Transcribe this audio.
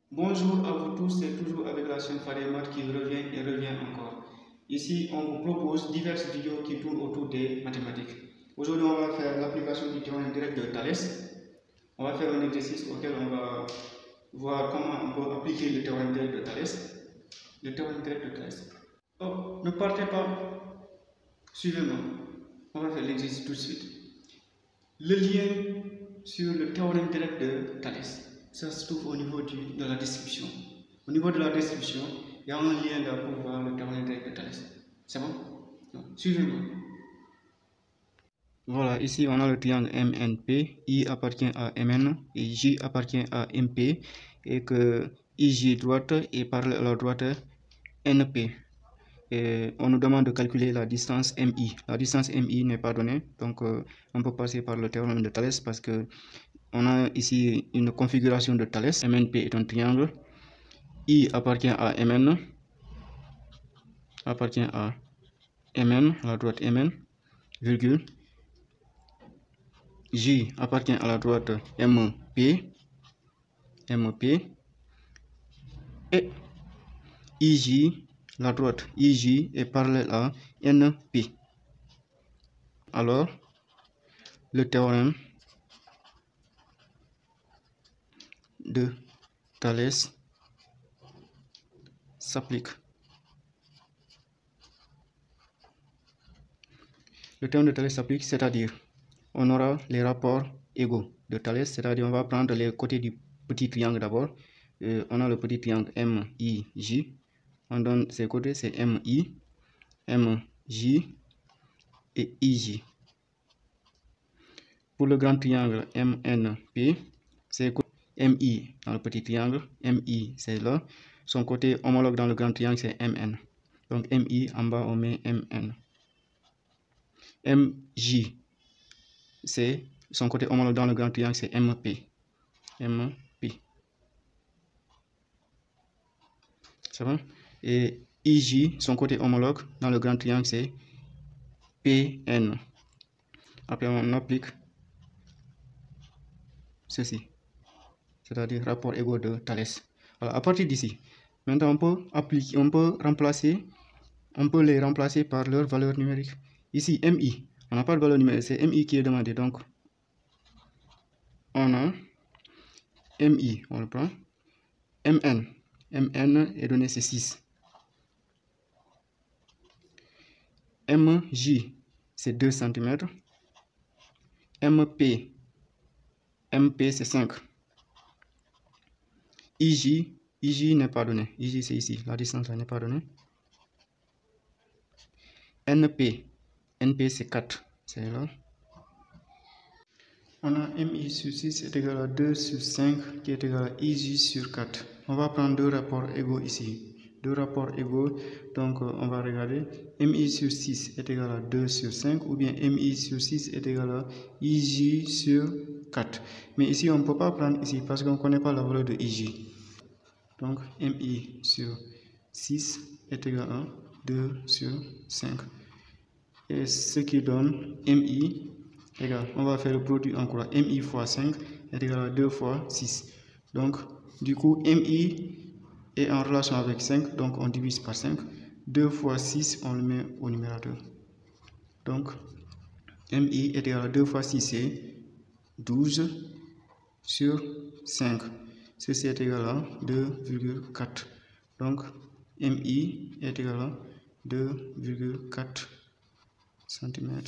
Bonjour à vous tous, c'est toujours avec la chaîne Fademat qui revient et revient encore. Ici, on vous propose diverses vidéos qui tournent autour des mathématiques. Aujourd'hui, on va faire l'application du théorème direct de Thalès. On va faire un exercice auquel on va voir comment on peut appliquer le théorème direct de Thalès. Le théorème direct de Thalès. Oh, ne partez pas. Suivez-moi. On va faire l'exercice tout de suite. Le lien sur le théorème direct de Thalès. Ça se trouve au niveau de la description. Au niveau de la description, il y a un lien là pour voir le théorème direct de Thalès. C'est bon? Suivez-moi. Voilà, ici on a le triangle MNP, I appartient à MN et J appartient à MP et que IJ droite est parallèle à la droite NP. Et on nous demande de calculer la distance MI. La distance MI n'est pas donnée, donc on peut passer par le théorème de Thalès parce que on a ici une configuration de Thalès. MNP est un triangle. I appartient à MN, à la droite MN, virgule. J appartient à la droite MP, et IJ, la droite IJ est parallèle à NP. Alors, le théorème de Thalès s'applique. Le théorème de Thalès s'applique, c'est-à-dire on aura les rapports égaux de Thalès, c'est-à-dire on va prendre les côtés du petit triangle d'abord. On a le petit triangle MIJ, on donne ses côtés, c'est MI, MJ et IJ. Pour le grand triangle MNP, c'est MI dans le petit triangle, MI c'est là, son côté homologue dans le grand triangle c'est MN. Donc MI en bas on met MN. MJ, c'est son côté homologue dans le grand triangle c'est MP. C'est bon? Et IJ, son côté homologue dans le grand triangle c'est PN. Après on applique ceci, c'est-à-dire rapport égaux de Thalès. Voilà, à partir d'ici, maintenant on peut les remplacer par leur valeur numérique. Ici, MI, on n'a pas de valeur numérique, c'est MI qui est demandé. Donc, on a MI, on le prend. MN est donné, c'est 6. MJ, c'est 2 cm. MP, c'est 5. IJ n'est pas donné. IJ, c'est ici. La distance n'est pas donnée. NP c'est 4. C'est là. On a MI sur 6 est égal à 2 sur 5 qui est égal à IJ sur 4. On va prendre deux rapports égaux ici. Deux rapports égaux. Donc, on va regarder. MI sur 6 est égal à 2 sur 5 ou bien MI sur 6 est égal à IJ sur 4. Mais ici, on ne peut pas prendre ici parce qu'on ne connaît pas la valeur de IJ. Donc, MI sur 6 est égal à 2 sur 5. Et ce qui donne MI égale, on va faire le produit en croix. MI fois 5 est égal à 2 fois 6. Donc, du coup, MI est en relation avec 5, donc on divise par 5. 2 fois 6, on le met au numérateur. Donc, MI est égal à 2 fois 6, c'est 12 sur 5. Ceci est égal à 2,4. Donc, MI est égal à 2,4 cm.